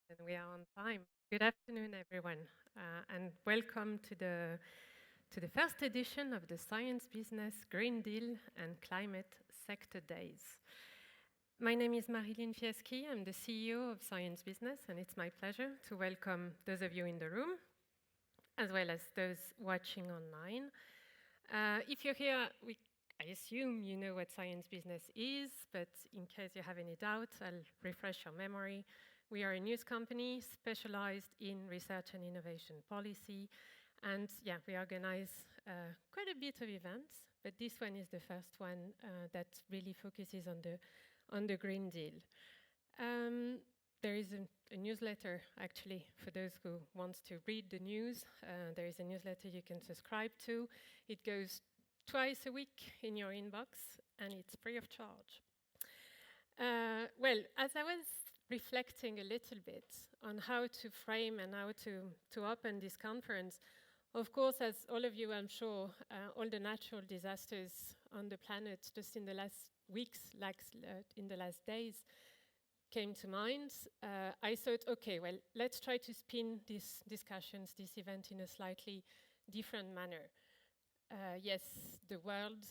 And we are on time. Good afternoon, everyone, and welcome to the first edition of the Science Business Green Deal and Climate Sector Days. My name is Maryline Fiaschi. I'm the CEO of Science Business, and it's my pleasure to welcome those of you in the room, as well as those watching online. If you're here, I assume you know what Science Business is, but in case you have any doubt, I'll refresh your memory. We are a news company specialized in research and innovation policy. And yeah, we organize quite a bit of events, but this one is the first one that really focuses on the Green Deal. There is a newsletter, actually, for those who want to read the news. There is a newsletter you can subscribe to. It goes twice a week in your inbox, and it's free of charge. Well, as I was reflecting a little bit on how to frame and how to open this conference, of course, as all of you, I'm sure, all the natural disasters on the planet just in the last weeks, in the last days, came to mind. I thought, okay, well, let's try to spin these discussions, this event in a slightly different manner. Yes, the world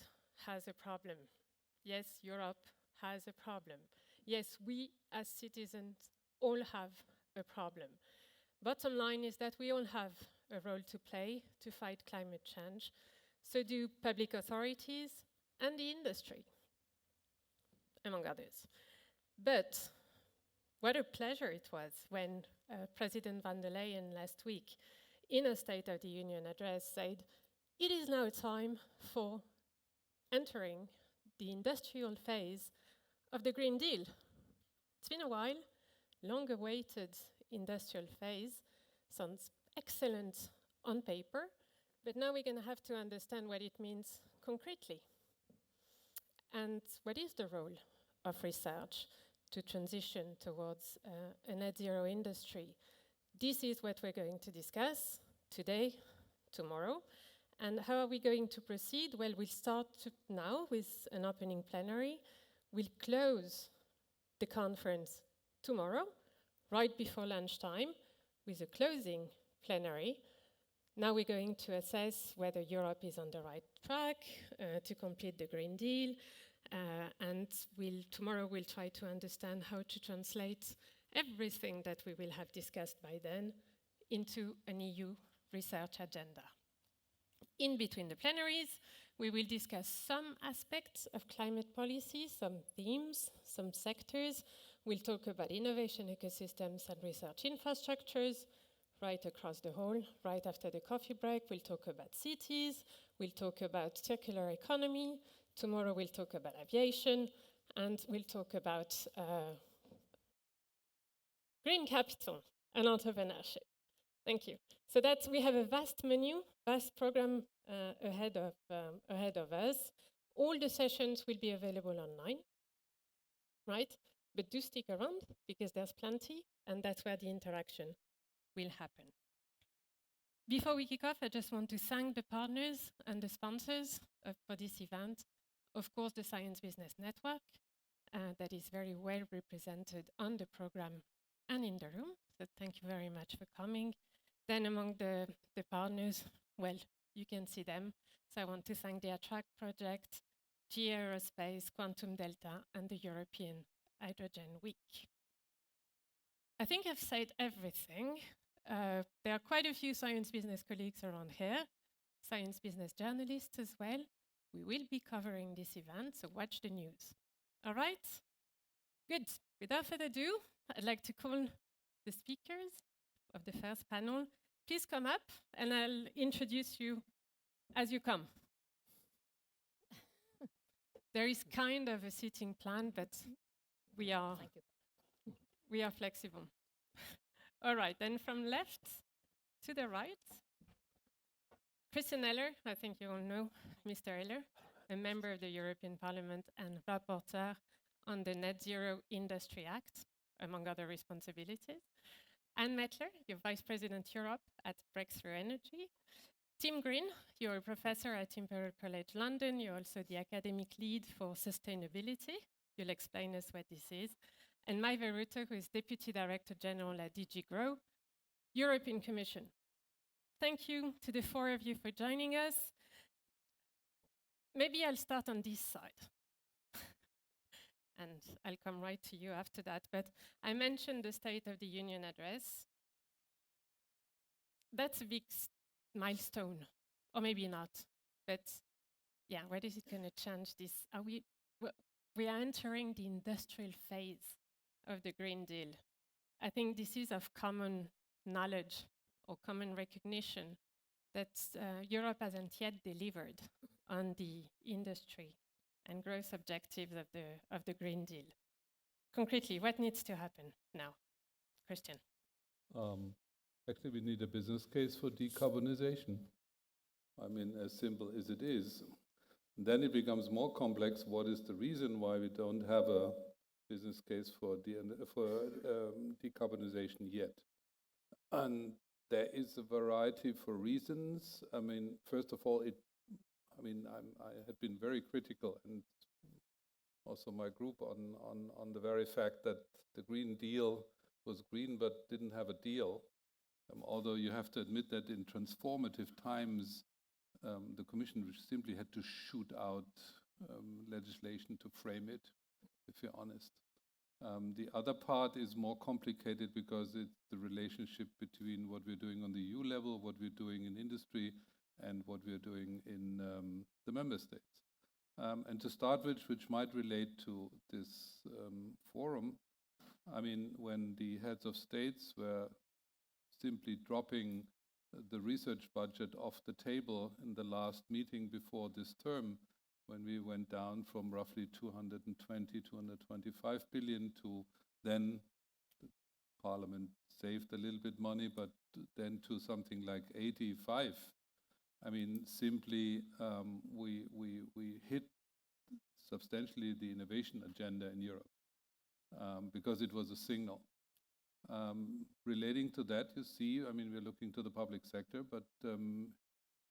has a problem. Yes, Europe has a problem. Yes, we as citizens all have a problem. Bottom line is that we all have a role to play to fight climate change. So do public authorities and the industry, among others. But what a pleasure it was when President von der Leyen last week, in a State of the Union address, said, it is now time for entering the industrial phase of the Green Deal. It's been a while, long-awaited industrial phase. Sounds excellent on paper, but now we're going to have to understand what it means concretely. And what is the role of research to transition towards a net zero industry? This is what we're going to discuss today, tomorrow. And how are we going to proceed? Well, we'll start now with an opening plenary. We'll close the conference tomorrow, right before lunchtime, with a closing plenary. Now we're going to assess whether Europe is on the right track to complete the Green Deal. And tomorrow we'll try to understand how to translate everything that we will have discussed by then into an EU research agenda. In between the plenaries, we will discuss some aspects of climate policy, some themes, some sectors. We'll talk about innovation ecosystems and research infrastructures right across the hall. Right after the coffee break, we'll talk about cities. We'll talk about circular economy. Tomorrow, we'll talk about aviation. And we'll talk about green capital and entrepreneurship. Thank you. So we have a vast menu, vast program ahead of us. All the sessions will be available online, right? But do stick around because there's plenty, and that's where the interaction will happen. Before we kick off, I just want to thank the partners and the sponsors for this event. Of course, the Science Business Network that is very well represented on the program and in the room. So thank you very much for coming. Then among the partners, well, you can see them. So I want to thank the Attract Project, GE Aerospace, Quantum Delta, and the European Hydrogen Week. I think I've said everything. There are quite a few science business colleagues around here, science business journalists as well. We will be covering this event, so watch the news. All right? Good. Without further ado, I'd like to call the speakers of the first panel. Please come up, and I'll introduce you as you come. There is kind of a seating plan, but we are flexible. All right, then from left to the right, Christian Ehler, I think you all know Mr. Ehler, a member of the European Parliament and Rapporteur on the Net Zero Industry Act, among other responsibilities. Anne Mettler, you're Vice President Europe at Breakthrough Energy. Tim Green, you're a professor at Imperial College London. You're also the academic lead for sustainability. You'll explain us what this is. and Maive Rute, who is Deputy Director General at DG GROW, European Commission. Thank you to the four of you for joining us. Maybe I'll start on this side. And I'll come right to you after that. But I mentioned the State of the Union address. That's a big milestone, or maybe not. But yeah, what is it going to change this? We are entering the industrial phase of the Green Deal. I think this is of common knowledge or common recognition that Europe hasn't yet delivered on the industry and growth objectives of the Green Deal. Concretely, what needs to happen now? Christian. Actually, we need a business case for decarbonization. I mean, as simple as it is. Then it becomes more complex. What is the reason why we don't have a business case for decarbonization yet? And there is a variety for reasons. I mean, first of all, I had been very critical, and also my group, on the very fact that the Green Deal was green but didn't have a deal. Although you have to admit that in transformative times, the Commission simply had to shoot out legislation to frame it, if you're honest. The other part is more complicated because it's the relationship between what we're doing on the EU level, what we're doing in industry, and what we're doing in the member states. And to start with, which might relate to this forum, I mean, when the heads of states were simply dropping the research budget off the table in the last meeting before this term, when we went down from roughly 220, 225 billion to then the Parliament saved a little bit money, but then to something like 85. I mean, simply we hit substantially the innovation agenda in Europe because it was a signal. Relating to that, you see, I mean, we're looking to the public sector, but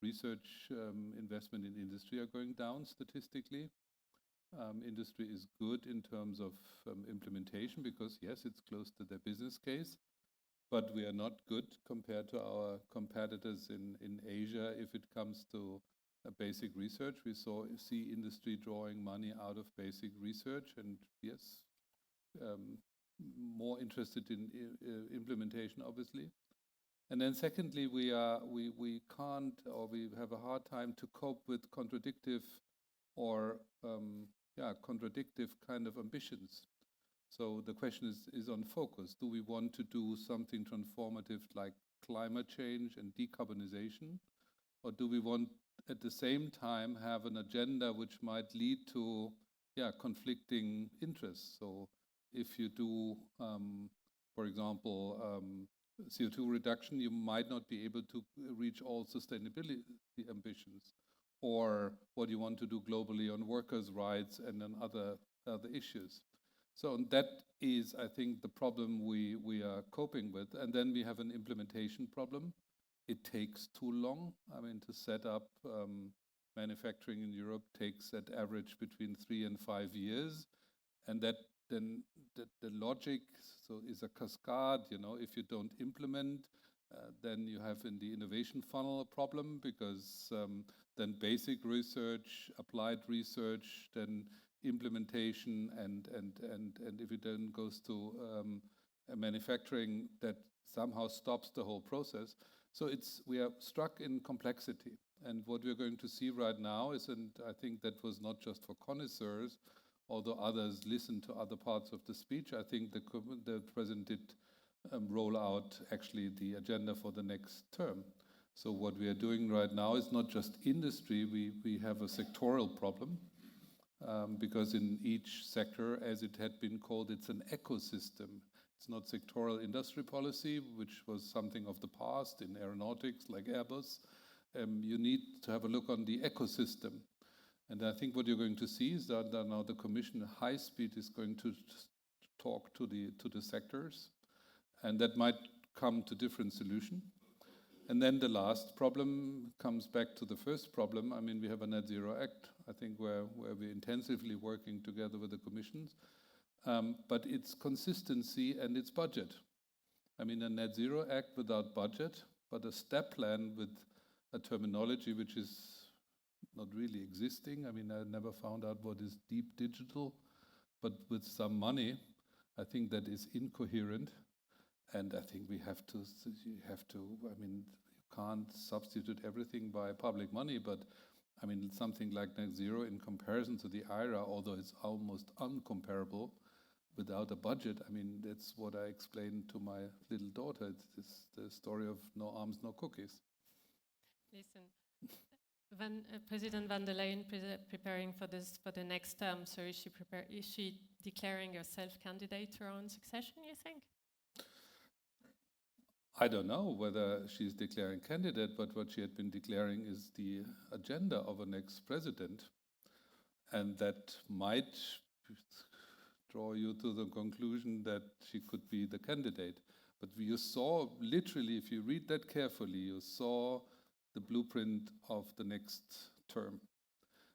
research investment in industry are going down statistically. Industry is good in terms of implementation because, yes, it's close to their business case, but we are not good compared to our competitors in Asia if it comes to basic research. We see industry drawing money out of basic research, and yes, more interested in implementation, obviously. And then secondly, we can't, or we have a hard time to cope with contradictive kind of ambitions. So the question is on focus. Do we want to do something transformative like climate change and decarbonization? Or do we want at the same time have an agenda which might lead to conflicting interests? So if you do, for example, CO2 reduction, you might not be able to reach all sustainability ambitions, or what you want to do globally on workers' rights and on other issues. So that is, I think, the problem we are coping with. And then we have an implementation problem. It takes too long. I mean, to set up manufacturing in Europe takes at average between 3 and 5 years. And that then the logic is a cascade. You know, if you don't implement, then you have in the innovation funnel a problem, because then basic research, applied research, then implementation, and if it then goes to manufacturing, that somehow stops the whole process. So we are struck in complexity. And what we're going to see right now is, and I think that was not just for connoisseurs, although others listened to other parts of the speech, I think the President did roll out actually the agenda for the next term. So what we are doing right now is not just industry, we have a sectoral problem, because in each sector, as it had been called, it's an ecosystem. It's not sectoral industry policy, which was something of the past in aeronautics like Airbus. You need to have a look on the ecosystem. And I think what you're going to see is that now the Commission high speed is going to talk to the sectors, and that might come to different solutions. And then the last problem comes back to the first problem. I mean, we have a Net Zero Act, I think, where we're intensively working together with the Commissions. but it's consistency and it's budget. I mean, a net zero act without budget, but a step plan with a terminology which is not really existing. I mean, I never found out what is deep digital, but with some money, I think that is incoherent. And I think you have to, I mean, you can't substitute everything by public money, but I mean, something like net zero in comparison to the IRA, although it's almost uncomparable without a budget. I mean, that's what I explained to my little daughter. It's the story of no arms, no cookies. Listen, President van der Leyen preparing for the next term. So is she declaring herself candidate to her own succession, you think? I don't know whether she's declaring candidate, but what she had been declaring is the agenda of a next president. And that might draw you to the conclusion that she could be the candidate. But you saw, literally, if you read that carefully, you saw the blueprint of the next term.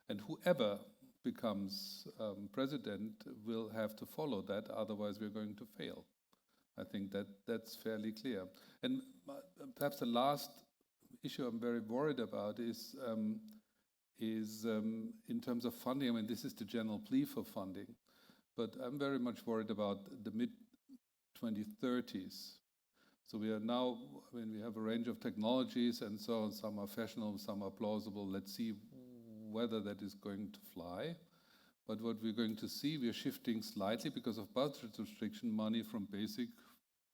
And whoever becomes president will have to follow that, otherwise we're going to fail. I think that's fairly clear. And perhaps the last issue I'm very worried about is in terms of funding. I mean, this is the general plea for funding, but I'm very much worried about the mid-2030s. So we are now, I mean, we have a range of technologies and so on. Some are fashionable, some are plausible. Let's see whether that is going to fly. But what we're going to see, we're shifting slightly because of budget restriction money from basic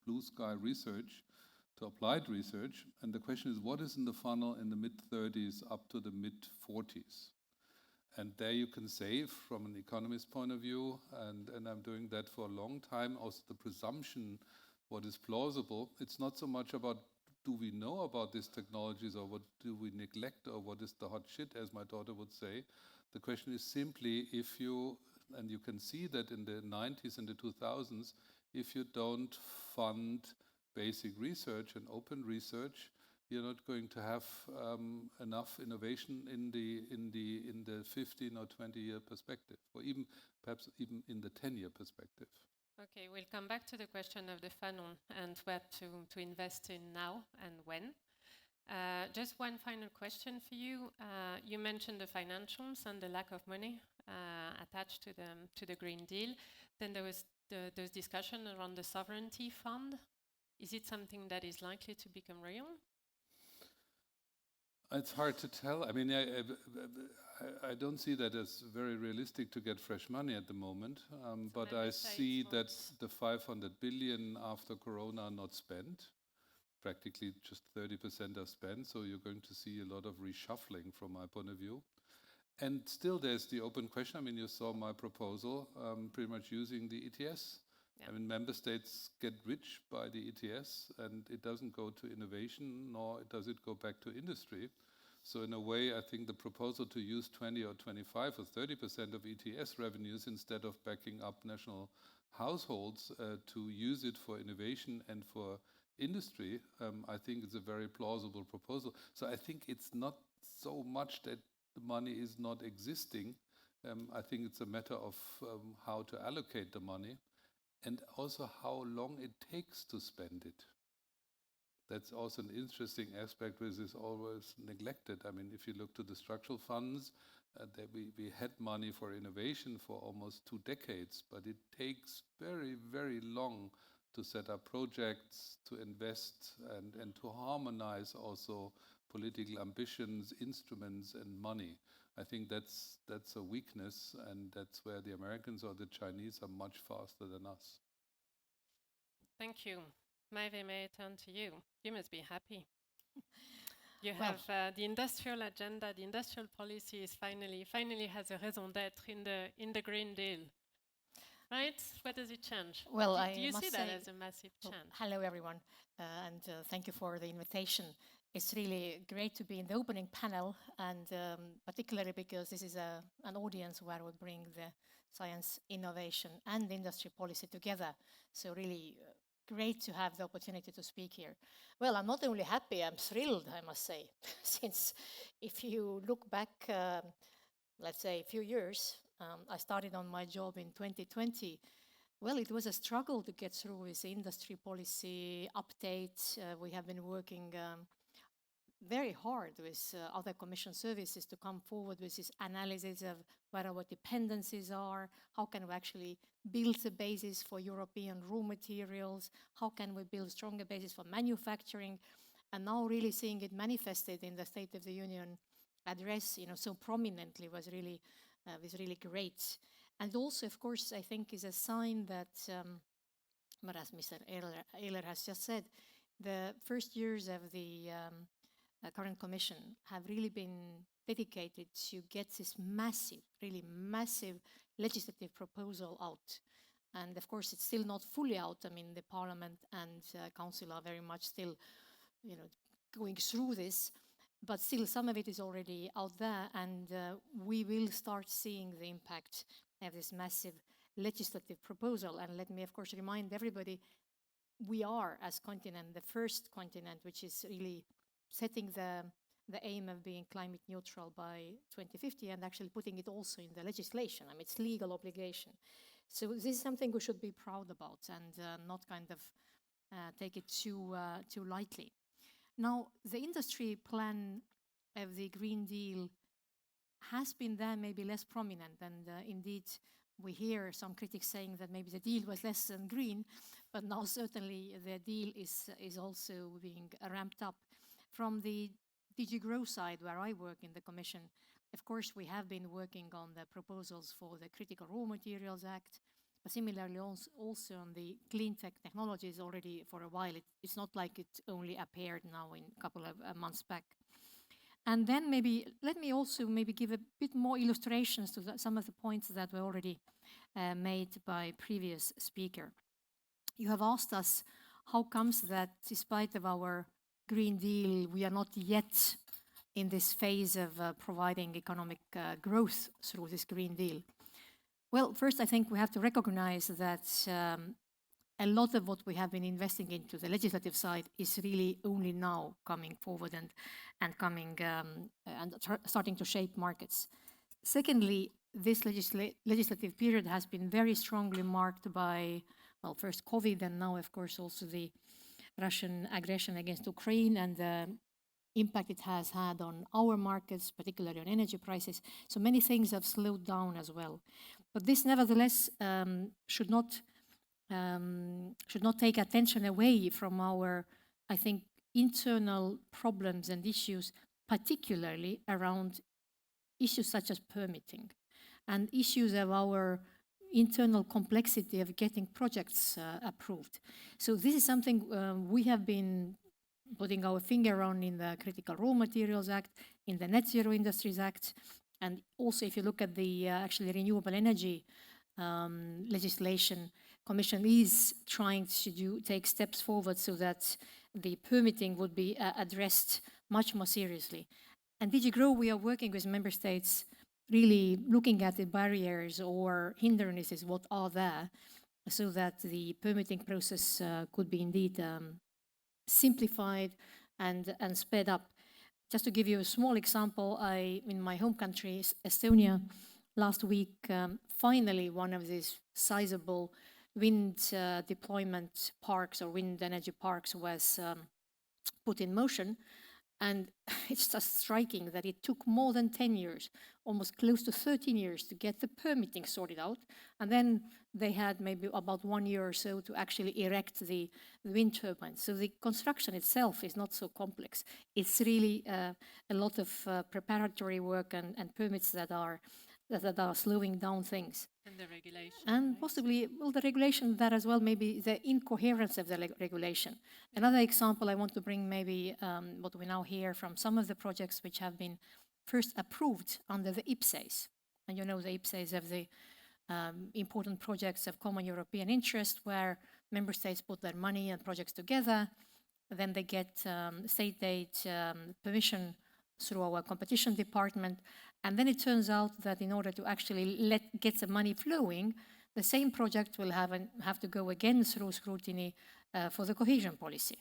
blue sky research to applied research. And the question is, what is in the funnel in the mid-30s up to the mid-40s? And there you can save from an economist point of view, and I'm doing that for a long time. Also the presumption, what is plausible, it's not so much about do we know about these technologies or what do we neglect or what is the hot shit, as my daughter would say. The question is simply if you, and you can see that in the 90s and the 2000s, if you don't fund basic research and open research, you're not going to have enough innovation in the 15 or 20-year perspective, or even perhaps even in the 10-year perspective. Okay, we'll come back to the question of the funnel and where to invest in now and when. Just one final question for you. You mentioned the financials and the lack of money attached to the Green Deal. Then there was the discussion around the sovereignty fund. Is it something that is likely to become real? It's hard to tell. I mean, I don't see that as very realistic to get fresh money at the moment. But I see that the 500 billion after Corona are not spent. Practically just 30% are spent. So you're going to see a lot of reshuffling from my point of view. And still there's the open question. I mean, you saw my proposal, pretty much using the ETS. Yeah. I mean, member states get rich by the ETS, and it doesn't go to innovation, nor does it go back to industry. So in a way, I think the proposal to use 20 or 25 or 30% of ETS revenues instead of backing up national households to use it for innovation and for industry, I think it's a very plausible proposal. So I think it's not so much that the money is not existing. I think it's a matter of how to allocate the money. And also how long it takes to spend it. That's also an interesting aspect which is always neglected. I mean, if you look to the structural funds, we had money for innovation for almost 2 decades, but it takes very, very long to set up projects, to invest, and to harmonize also political ambitions, instruments, and money. I think that's a weakness, and that's where the Americans or the Chinese are much faster than us. Thank you. Maive, may I turn to you? You must be happy. You have the industrial agenda, the industrial policy is finally has a raison d'être in the Green Deal. Right? What does it change? Well, do you see that as a massive change? Hello, everyone, and thank you for the invitation. It's really great to be in the opening panel, and particularly because this is an audience where we bring the science, innovation, and industry policy together. So really great to have the opportunity to speak here. Well, I'm not only happy, I'm thrilled, I must say, since if you look back, let's say a few years, I started on my job in 2020. Well, it was a struggle to get through this industry policy update. We have been working very hard with other Commission services to come forward with this analysis of where our dependencies are, how can we actually build the basis for European raw materials, how can we build stronger basis for manufacturing, and now really seeing it manifested in the State of the Union address, so prominently was really great. And also, of course, I think is a sign that, but as Mr. Ehler has just said, the first years of the current Commission have really been dedicated to get this massive, really massive legislative proposal out. And of course, it's still not fully out. I mean, the Parliament and Council are very much still, going through this. But still, some of it is already out there, and we will start seeing the impact of this massive legislative proposal. And let me, of course, remind everybody, we are, as continent, the first continent which is really setting the aim of being climate neutral by 2050 and actually putting it also in the legislation. I mean, it's legal obligation. So this is something we should be proud about and not kind of take it too lightly. Now, the industry plan of the Green Deal has been there, maybe less prominent, and indeed we hear some critics saying that maybe the deal was less than green, but now certainly the deal is also being ramped up. From the DG Grow side, where I work in the Commission, of course we have been working on the proposals for the Critical Raw Materials Act, but similarly also on the clean tech technologies already for a while. It's not like it only appeared now in a couple of months back. And then maybe, let me also maybe give a bit more illustrations to some of the points that were already made by previous speaker. You have asked us how comes that despite of our Green Deal, we are not yet in this phase of providing economic growth through this Green Deal. Well, first I think we have to recognize that a lot of what we have been investing into the legislative side is really only now coming forward and coming and starting to shape markets. Secondly, this legislative period has been very strongly marked by, well, first COVID and now, of course, also the Russian aggression against Ukraine and the impact it has had on our markets, particularly on energy prices. So many things have slowed down as well. But this, nevertheless, should not take attention away from our, I think, internal problems and issues, particularly around issues such as permitting and issues of our internal complexity of getting projects approved. So this is something we have been putting our finger on in the Critical Raw Materials Act, in the Net Zero Industries Act, and also if you look at the actually renewable energy legislation, Commission is trying to take steps forward so that the permitting would be addressed much more seriously. And DG Grow, we are working with member states really looking at the barriers or hindrances, what are there, so that the permitting process could be indeed simplified and sped up. Just to give you a small example, in my home country, Estonia, last week, finally one of these sizable wind deployment parks or wind energy parks was put in motion. And it's just striking that it took more than 10 years, almost close to 13 years to get the permitting sorted out. And then they had maybe about 1 year or so to actually erect the wind turbines. So the construction itself is not so complex. It's really a lot of preparatory work and permits that are slowing down things. And the regulation. And right? possibly, well, the regulation that as well, maybe the incoherence of the regulation. Another example I want to bring maybe what we now hear from some of the projects which have been first approved under the IPCEIs. And you know the IPCEIs of the important projects of common European interest where member states put their money and projects together. Then they get state aid permission through our competition department. And then it turns out that in order to actually get the money flowing, the same project will have to go again through scrutiny for the cohesion policy.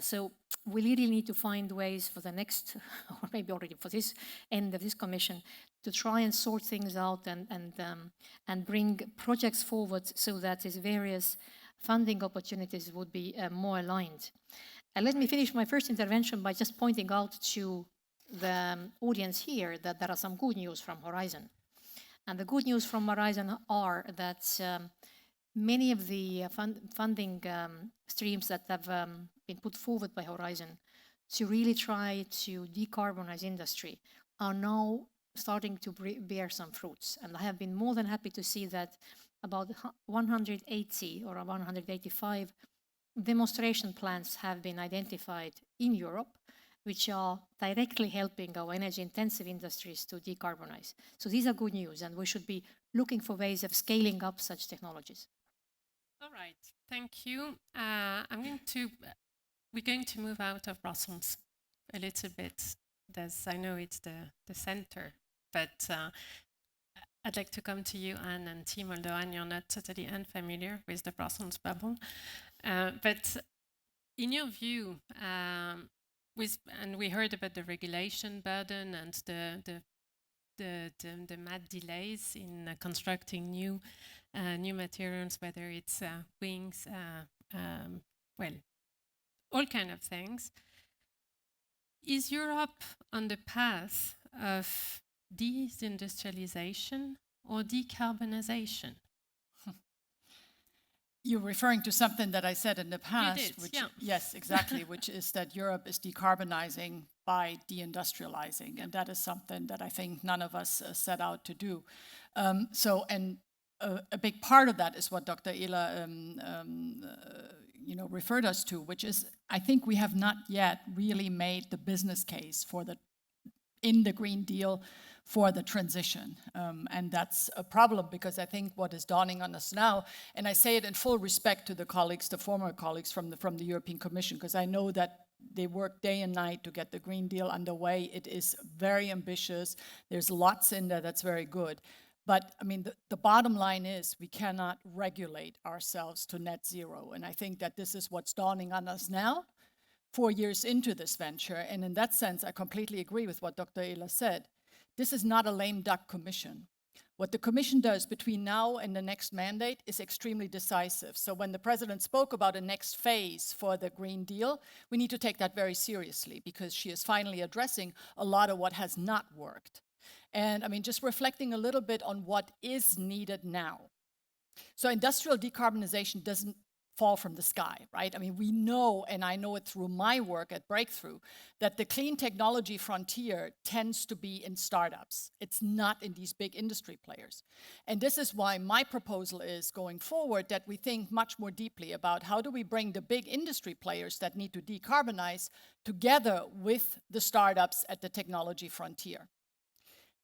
So we really need to find ways for the next, or maybe already for this end of this commission, to try and sort things out and bring projects forward so that these various funding opportunities would be more aligned. And let me finish my first intervention by just pointing out to the audience here that there are some good news from Horizon. And the good news from Horizon are that many of the funding streams that have been put forward by Horizon to really try to decarbonize industry are now starting to bear some fruits. And I have been more than happy to see that about 180 or 185 demonstration plans have been identified in Europe, which are directly helping our energy-intensive industries to decarbonize. So these are good news, and we should be looking for ways of scaling up such technologies. All right, thank you. We're going to move out of Brussels a little bit. I know it's the center, but I'd like to come to you, Anne and Team, although Anne, you're not totally unfamiliar with the Brussels bubble. But in your view, and we heard about the regulation burden and the mad delays in constructing new materials, whether it's wings, all kind of things. Is Europe on the path of deindustrialization or decarbonization? You're referring to something that I said in the past, You did, which, yeah. yes, exactly, which is that Europe is decarbonizing by deindustrializing, and that is something that I think none of us set out to do. A big part of that is what Dr. Ehler referred us to, which is I think we have not yet really made the business case in the Green Deal for the transition. And that's a problem because I think what is dawning on us now, and I say it in full respect to the colleagues, the former colleagues from the European Commission, because I know that they work day and night to get the Green Deal underway. It is very ambitious. There's lots in there that's very good. But I mean, the bottom line is we cannot regulate ourselves to net zero. And I think that this is what's dawning on us now, 4 years into this venture. And in that sense, I completely agree with what Dr. Ehler said. This is not a lame duck commission. What the commission does between now and the next mandate is extremely decisive. So when the president spoke about a next phase for the Green Deal, we need to take that very seriously because she is finally addressing a lot of what has not worked. And I mean, just reflecting a little bit on what is needed now. So industrial decarbonization doesn't fall from the sky, right? I mean, we know, and I know it through my work at Breakthrough, that the clean technology frontier tends to be in startups. It's not in these big industry players. And this is why my proposal is going forward that we think much more deeply about how do we bring the big industry players that need to decarbonize together with the startups at the technology frontier.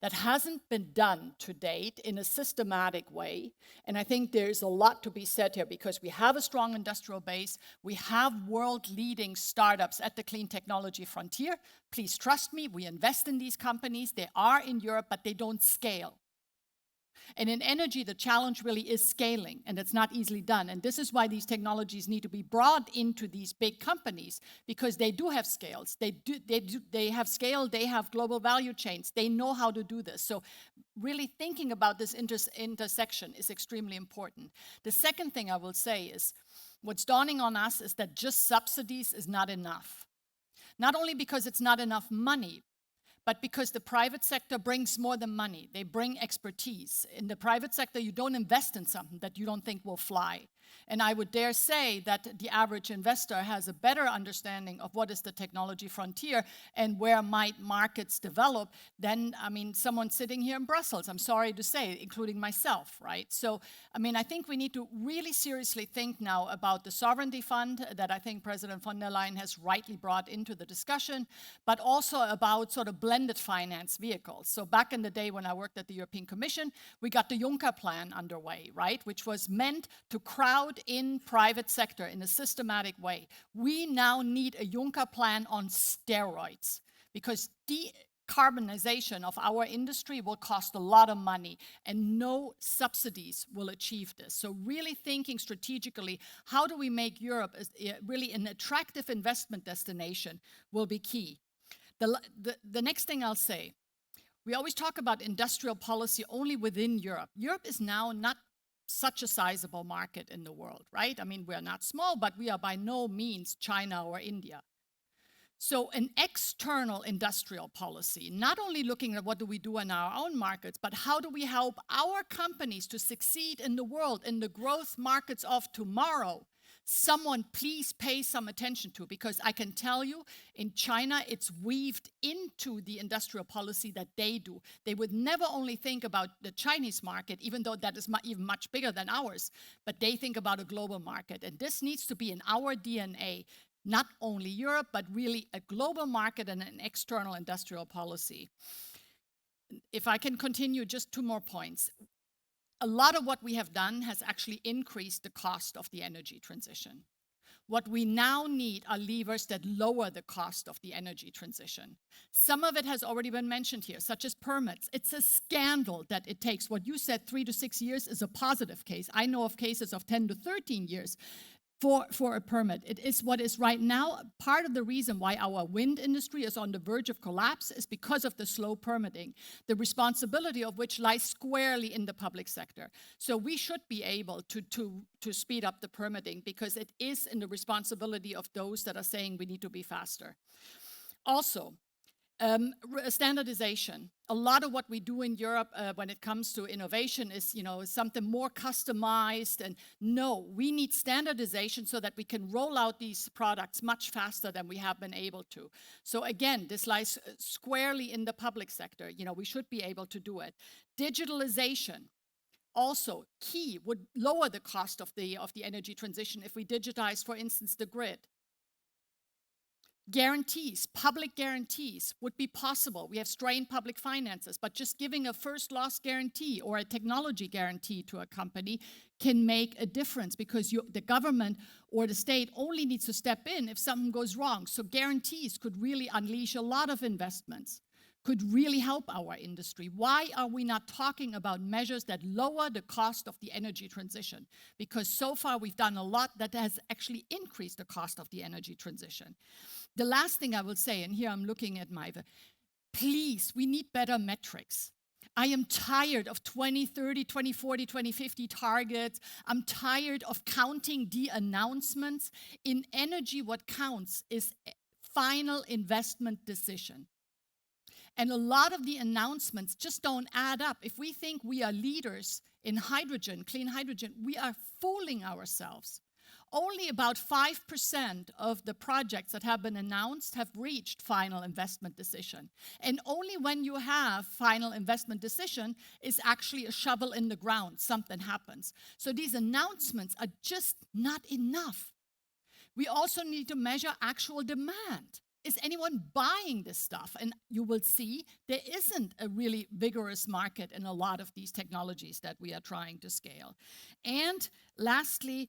That hasn't been done to date in a systematic way. And I think there's a lot to be said here because we have a strong industrial base. We have world-leading startups at the clean technology frontier. Please trust me, we invest in these companies. They are in Europe, but they don't scale. And in energy, the challenge really is scaling, and it's not easily done. And this is why these technologies need to be brought into these big companies, because they do have scales. They have scale, they have global value chains. They know how to do this. So really thinking about this intersection is extremely important. The second thing I will say is, what's dawning on us is that just subsidies is not enough. Not only because it's not enough money, but because the private sector brings more than money. They bring expertise. In the private sector, you don't invest in something that you don't think will fly. And I would dare say that the average investor has a better understanding of what is the technology frontier and where might markets develop than, I mean, someone sitting here in Brussels, I'm sorry to say, including myself, right? So, I mean, I think we need to really seriously think now about the sovereignty fund that I think President von der Leyen has rightly brought into the discussion, but also about sort of blended finance vehicles. So back in the day when I worked at the European Commission, we got the Juncker plan underway, right? Which was meant to crowd in private sector in a systematic way. We now need a Juncker plan on steroids because decarbonization of our industry will cost a lot of money, and no subsidies will achieve this. So really thinking strategically, how do we make Europe really an attractive investment destination will be key. The next thing I'll say, we always talk about industrial policy only within Europe. Europe is now not such a sizable market in the world, right? I mean, we're not small, but we are by no means China or India. So an external industrial policy, not only looking at what do we do in our own markets, but how do we help our companies to succeed in the world, in the growth markets of tomorrow, someone please pay some attention to, because I can tell you in China, it's weaved into the industrial policy that they do. They would never only think about the Chinese market, even though that is even much bigger than ours, but they think about a global market. And this needs to be in our DNA. Not only Europe, but really a global market and an external industrial policy. If I can continue, just 2 more points. A lot of what we have done has actually increased the cost of the energy transition. What we now need are levers that lower the cost of the energy transition. Some of it has already been mentioned here, such as permits. It's a scandal that it takes, what you said, 3 to 6 years is a positive case. I know of cases of 10 to 13 years. For a permit. It is what is right now part of the reason why our wind industry is on the verge of collapse is because of the slow permitting, the responsibility of which lies squarely in the public sector. So we should be able to speed up the permitting because it is in the responsibility of those that are saying we need to be faster. Also, standardization. A lot of what we do in Europe when it comes to innovation is, something more customized. And no, we need standardization so that we can roll out these products much faster than we have been able to. So again, this lies squarely in the public sector. We should be able to do it. Digitalization. Also key, would lower the cost of the energy transition if we digitize, for instance, the grid. Guarantees, public guarantees would be possible. We have strained public finances, but just giving a first loss guarantee or a technology guarantee to a company can make a difference because the government or the state only needs to step in if something goes wrong. So guarantees could really unleash a lot of investments, could really help our industry. Why are we not talking about measures that lower the cost of the energy transition? Because so far we've done a lot that has actually increased the cost of the energy transition. The last thing I will say, and here I'm looking at Maive, please, we need better metrics. I am tired of 2030, 2040, 2050 targets. I'm tired of counting the announcements. In energy, what counts is final investment decision. And a lot of the announcements just don't add up. If we think we are leaders in hydrogen, clean hydrogen, we are fooling ourselves. Only about 5% of the projects that have been announced have reached final investment decision. And only when you have final investment decision is actually a shovel in the ground, something happens. So these announcements are just not enough. We also need to measure actual demand. Is anyone buying this stuff? And you will see there isn't a really vigorous market in a lot of these technologies that we are trying to scale. And lastly,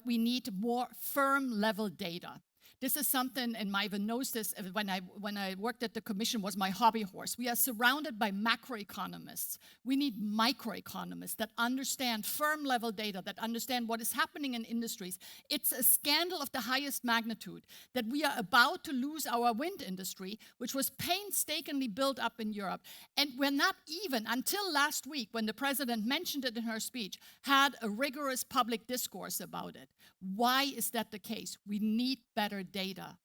we need more firm level data. This is something, and Maive knows this, when I worked at the Commission was my hobby horse. We are surrounded by macroeconomists. We need microeconomists that understand firm level data, that understand what is happening in industries. It's a scandal of the highest magnitude that we are about to lose our wind industry, which was painstakingly built up in Europe. And we're not even, until last week, when the president mentioned it in her speech, had a rigorous public discourse about it. Why is that the case? We need better data.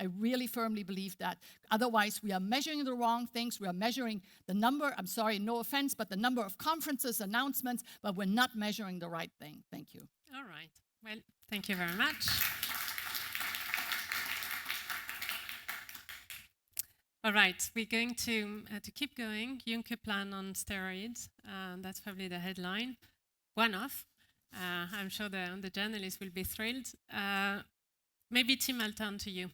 I really firmly believe that. Otherwise, we are measuring the wrong things. We are measuring the number, I'm sorry, no offense, but the number of conferences, announcements, but we're not measuring the right thing. Thank you. All right. Well, thank you very much. All right, we're going to keep going. Juncker plan on steroids. That's probably the headline. One off. I'm sure the journalists will be thrilled. Maybe Tim, I'll turn to you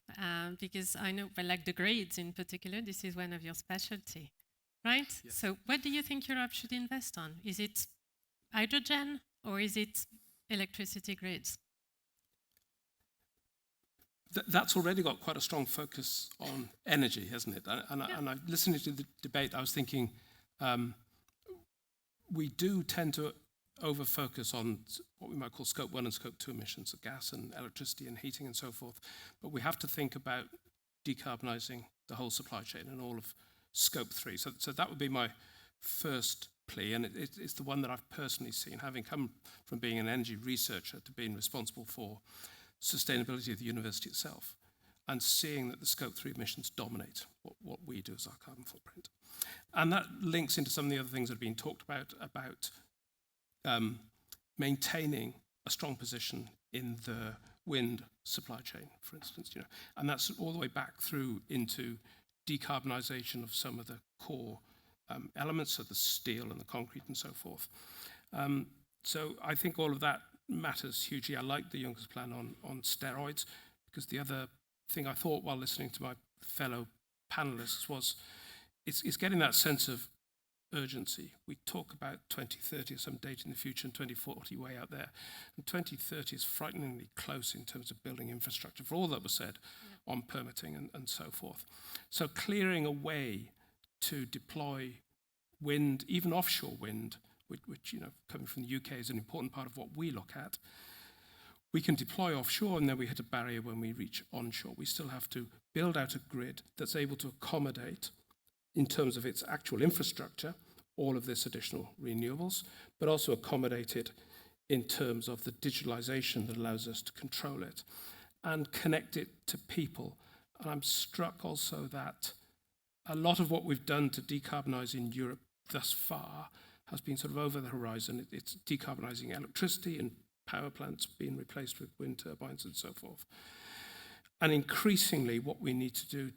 because I know, well, like the grids in particular, this is one of your specialty, right? Yeah. So what do you think Europe should invest on? Is it hydrogen or is it electricity grids? that's already got quite a strong focus on energy, hasn't it? And I listening to the debate, I was thinking we do tend to over-focus on what we might call Scope 1 and Scope 2 emissions, of gas and electricity and heating and so forth. But we have to think about decarbonising the whole supply chain and all of Scope 3. So that would be my first plea, and it's the one that I've personally seen, having come from being an energy researcher to being responsible for sustainability of the university itself, and seeing that the Scope 3 emissions dominate what we do as our carbon footprint. And that links into some of the other things that have been talked about maintaining a strong position in the wind supply chain, for instance, and that's all the way back through into decarbonisation of some of the core elements of the steel and the concrete and so forth. So I think all of that matters hugely. I like the Juncker's plan on steroids, because the other thing I thought while listening to my fellow panelists was it's getting that sense of urgency. We talk about 2030 or some date in the future and 2040 way out there. And 2030 is frighteningly close in terms of building infrastructure for all that was said on permitting and so forth. So clearing a way to deploy wind, even offshore wind, which coming from the UK is an important part of what we look at. We can deploy offshore and then we hit a barrier when we reach onshore. We still have to build out a grid that's able to accommodate, in terms of its actual infrastructure, all of this additional renewables, but also accommodate it in terms of the digitalization that allows us to control it and connect it to people. And I'm struck also that a lot of what we've done to decarbonize in Europe thus far has been sort of over the horizon. It's decarbonizing electricity and power plants being replaced with wind turbines and so forth. And increasingly what we need to do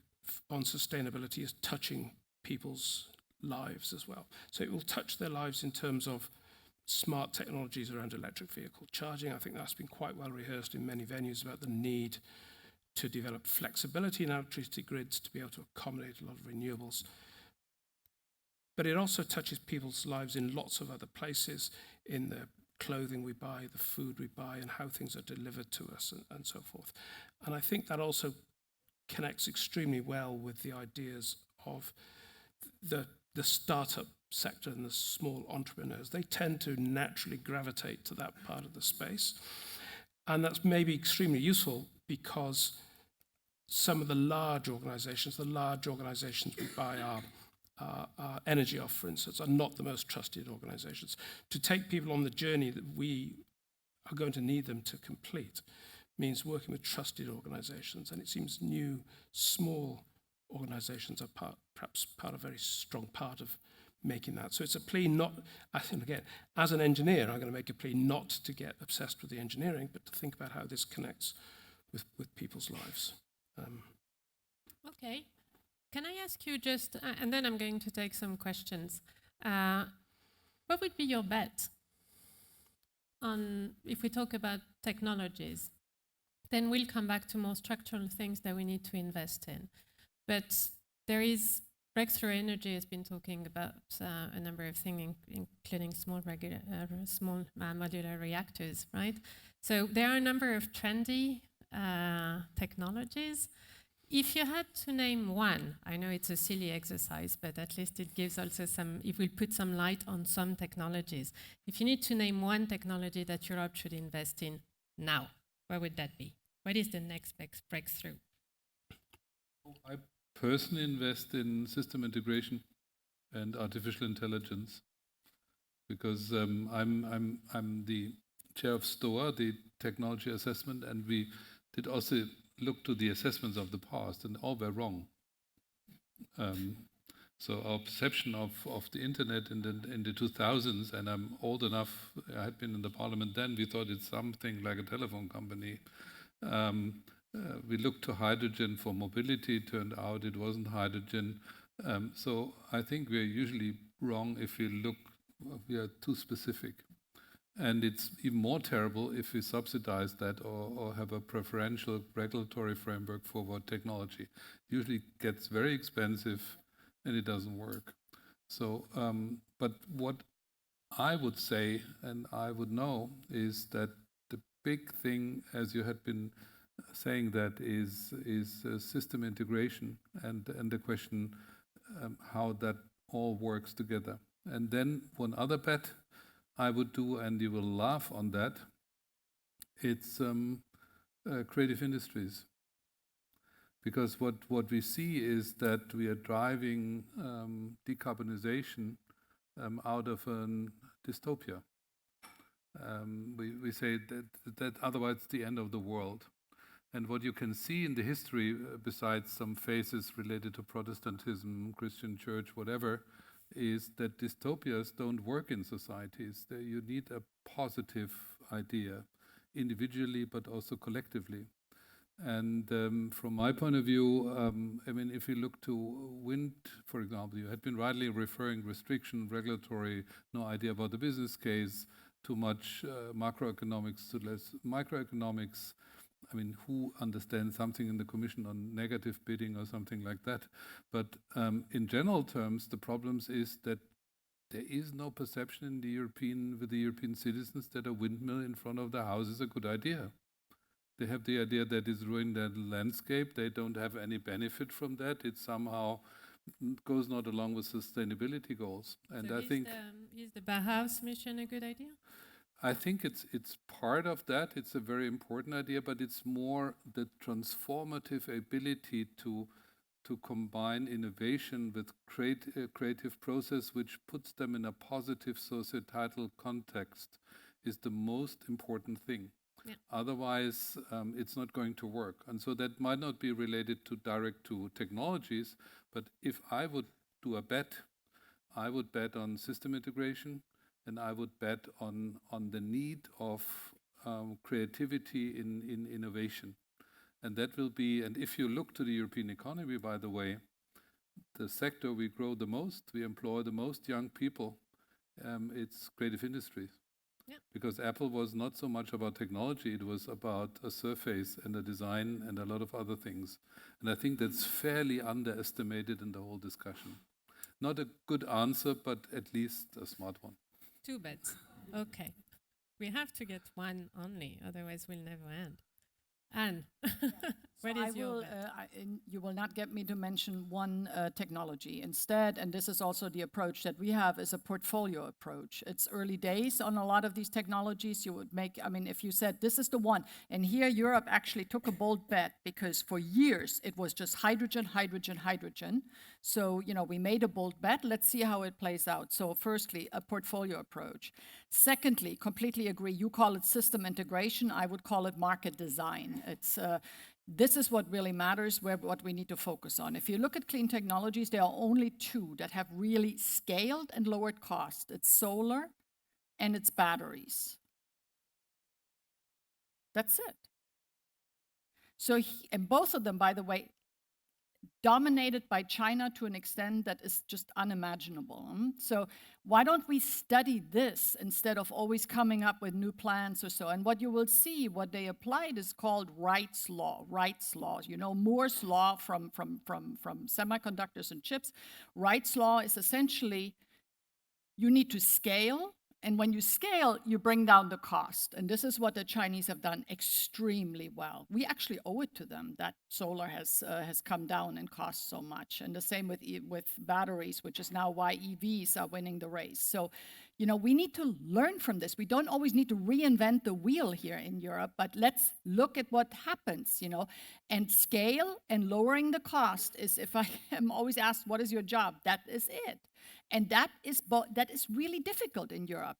on sustainability is touching people's lives as well. So it will touch their lives in terms of smart technologies around electric vehicle charging. I think that's been quite well rehearsed in many venues about the need to develop flexibility in electricity grids to be able to accommodate a lot of renewables. But it also touches people's lives in lots of other places, in the clothing we buy, the food we buy, and how things are delivered to us and so forth. And I think that also connects extremely well with the ideas of the startup sector and the small entrepreneurs. They tend to naturally gravitate to that part of the space. And that's maybe extremely useful because some of the large organizations we buy our energy off, for instance, are not the most trusted organizations. To take people on the journey that we are going to need them to complete means working with trusted organizations. And it seems new, small organizations are perhaps part of a very strong part of making that. So it's a plea not, I think again, as an engineer, I'm going to make a plea not to get obsessed with the engineering, but to think about how this connects with people's lives. Okay. Can I ask you just, and then I'm going to take some questions. What would be your bet on, if we talk about technologies, then we'll come back to more structural things that we need to invest in. But there is, Breakthrough Energy has been talking about a number of things, including small modular reactors, right? So there are a number of trendy technologies. If you had to name one, I know it's a silly exercise, but at least it gives also some, it will put some light on some technologies. If you need to name one technology that Europe should invest in now, what would that be? What is the next breakthrough? I personally invest in system integration and artificial intelligence because I'm the chair of STOA, the technology assessment, and we did also look to the assessments of the past, and all were wrong. So our perception of the internet in the 2000s, and I'm old enough, I had been in the parliament then, we thought it's something like a telephone company. We looked to hydrogen for mobility, turned out it wasn't hydrogen. So I think we're usually wrong if we are too specific. And it's even more terrible if we subsidize that or have a preferential regulatory framework for what technology. Usually gets very expensive and it doesn't work. So, but what I would say, and I would know, is that the big thing, as you had been saying that is system integration and the question how that all works together. And then one other bet I would do, and you will laugh on that, it's creative industries. Because what we see is that we are driving decarbonization out of a dystopia. We say that otherwise it's the end of the world. And what you can see in the history, besides some phases related to Protestantism, Christian church, whatever, is that dystopias don't work in societies. You need a positive idea, individually but also collectively. And from my point of view, I mean, if you look to wind, for example, you had been rightly referring restriction, regulatory, no idea about the business case, too much macroeconomics, too less microeconomics. I mean, who understands something in the Commission on negative bidding or something like that? But in general terms, the problems is that there is no perception in the with the European citizens that a windmill in front of their house is a good idea. They have the idea that it's ruining their landscape. They don't have any benefit from that. It somehow goes not along with sustainability goals. And so I think is the Bauhaus mission a good idea? I think it's part of that. It's a very important idea, but it's more the transformative ability to combine innovation with creative process, which puts them in a positive societal context, is the most important thing. Yeah. Otherwise, it's not going to work. And so that might not be related direct to technologies, but if I would do a bet, I would bet on system integration, and I would bet on the need of creativity in innovation. And that will be, and if you look to the European economy, by the way, the sector we grow the most, we employ the most young people, it's creative industries. Yeah. Because Apple was not so much about technology, it was about a surface and a design and a lot of other things. And I think that's fairly underestimated in the whole discussion. Not a good answer, but at least a smart one. 2 bets. Okay. We have to get one only, otherwise we'll never end. Anne, what is your bet? You will not get me to mention one technology. Instead, and this is also the approach that we have, is a portfolio approach. It's early days on a lot of these technologies. You would make, I mean, if you said this is the one, and here Europe actually took a bold bet because for years it was just hydrogen, hydrogen, hydrogen. So, you know, we made a bold bet. Let's see how it plays out. So firstly, a portfolio approach. Secondly, completely agree. You call it system integration. I would call it market design. It's this is what really matters, what we need to focus on. If you look at clean technologies, there are only 2 that have really scaled and lowered cost. It's solar and it's batteries. That's it. So, and both of them, by the way, dominated by China to an extent that is just unimaginable. So why don't we study this instead of always coming up with new plans or so? And what you will see, what they applied is called Wright's law. Wright's law, you know, Moore's law from semiconductors and chips. Wright's law is essentially you need to scale. And when you scale, you bring down the cost. And this is what the Chinese have done extremely well. We actually owe it to them that solar has come down in cost so much. And the same with batteries, which is now why EVs are winning the race. So, you know, we need to learn from this. We don't always need to reinvent the wheel here in Europe, but let's look at what happens, you know. And scale and lowering the cost is, if I am always asked, what is your job? That is it. And that is really difficult in Europe.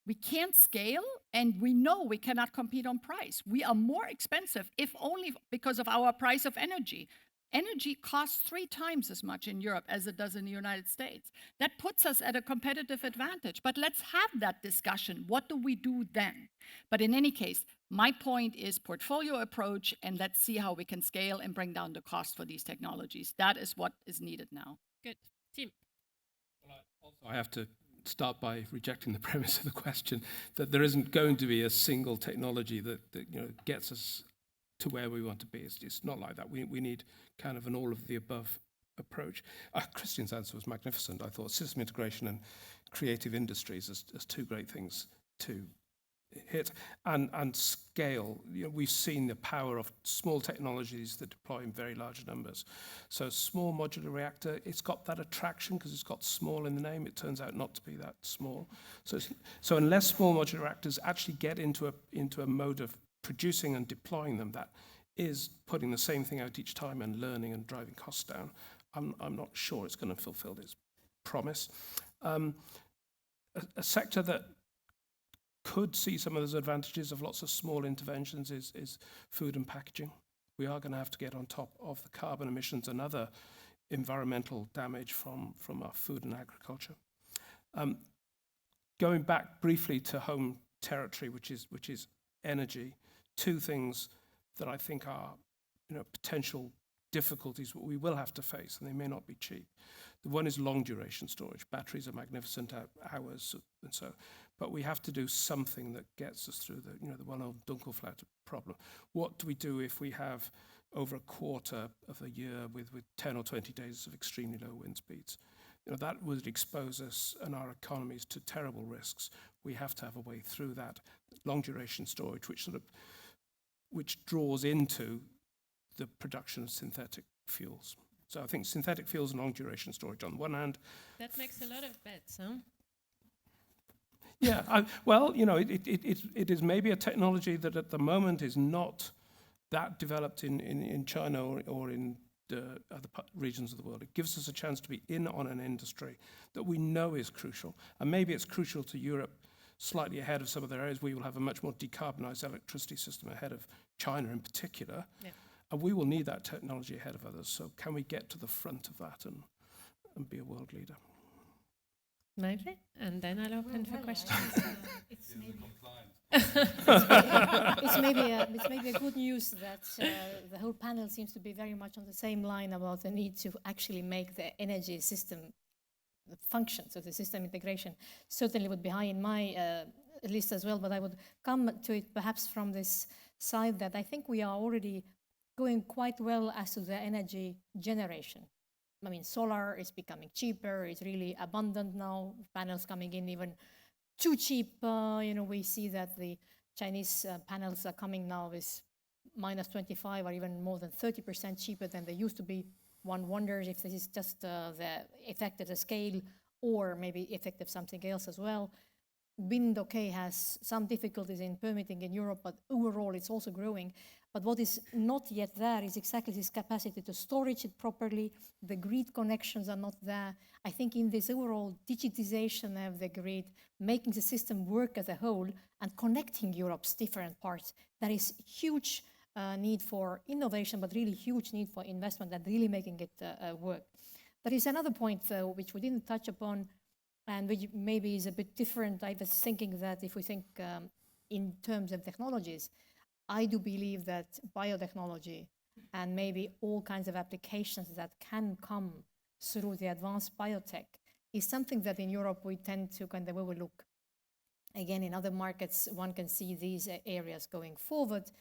We can't scale, and we know we cannot compete on price. We are more expensive, if only because of our price of energy. Energy costs 3 times as much in Europe as it does in the United States. That puts us at a competitive advantage. But let's have that discussion. What do we do then? But in any case, my point is portfolio approach, and let's see how we can scale and bring down the cost for these technologies. That is what is needed now. Good. Tim. I have to start by rejecting the premise of the question that there isn't going to be a single technology that you know gets us to where we want to be. It's not like that. We need kind of an all of the above approach. Christian's answer was magnificent. I thought system integration and creative industries as 2 great things to hit, and scale. You know, we've seen the power of small technologies that deploy in very large numbers. So small modular reactor, it's got that attraction because it's got small in the name. It turns out not to be that small. So unless small modular reactors actually get into a mode of producing and deploying them, that is putting the same thing out each time and learning and driving costs down, I'm not sure it's going to fulfill its promise. A sector that could see some of those advantages of lots of small interventions is food and packaging. We are going to have to get on top of the carbon emissions and other environmental damage from our food and agriculture. Going back briefly to home territory, which is energy, two things that I think are potential difficulties we will have to face, and they may not be cheap. The one is long duration storage. Batteries are magnificent hours and so, but we have to do something that gets us through the well-known Dunkelflaute problem. What do we do if we have over a quarter of a year with 10 or 20 days of extremely low wind speeds? That would expose us and our economies to terrible risks. We have to have a way through that. Long duration storage, which draws into the production of synthetic fuels. So I think synthetic fuels and long duration storage on the one hand. That makes a lot of bets, huh? Yeah, well, it is maybe a technology that at the moment is not that developed in China or in the other regions of the world. It gives us a chance to be in on an industry that we know is crucial. And maybe it's crucial to Europe slightly ahead of some of their areas. We will have a much more decarbonized electricity system ahead of China in particular. Yeah. And we will need that technology ahead of others. So can we get to the front of that and be a world leader? Maive, and then I'll open for questions. It's maybe a good news that the whole panel seems to be very much on the same line about the need to actually make the energy system function. So the system integration certainly would be high in my list as well, but I would come to it perhaps from this side that I think we are already going quite well as to the energy generation. I mean, solar is becoming cheaper, it's really abundant now, panels coming in even too cheap. We see that the Chinese panels are coming now with -25 or even more than 30% cheaper than they used to be. One wonders if this is just the effect of the scale or maybe effect of something else as well. Wind, okay, has some difficulties in permitting in Europe, but overall it's also growing. But what is not yet there is exactly this capacity to storage it properly. The grid connections are not there. I think in this overall digitization of the grid, making the system work as a whole and connecting Europe's different parts, there is huge need for innovation, but really huge need for investment and really making it work. There is another point, though, which we didn't touch upon, and which maybe is a bit different. I was thinking that if we think in terms of technologies, I do believe that biotechnology and maybe all kinds of applications that can come through the advanced biotech is something that in Europe we tend to kind of overlook. Again, in other markets, one can see these areas going forward.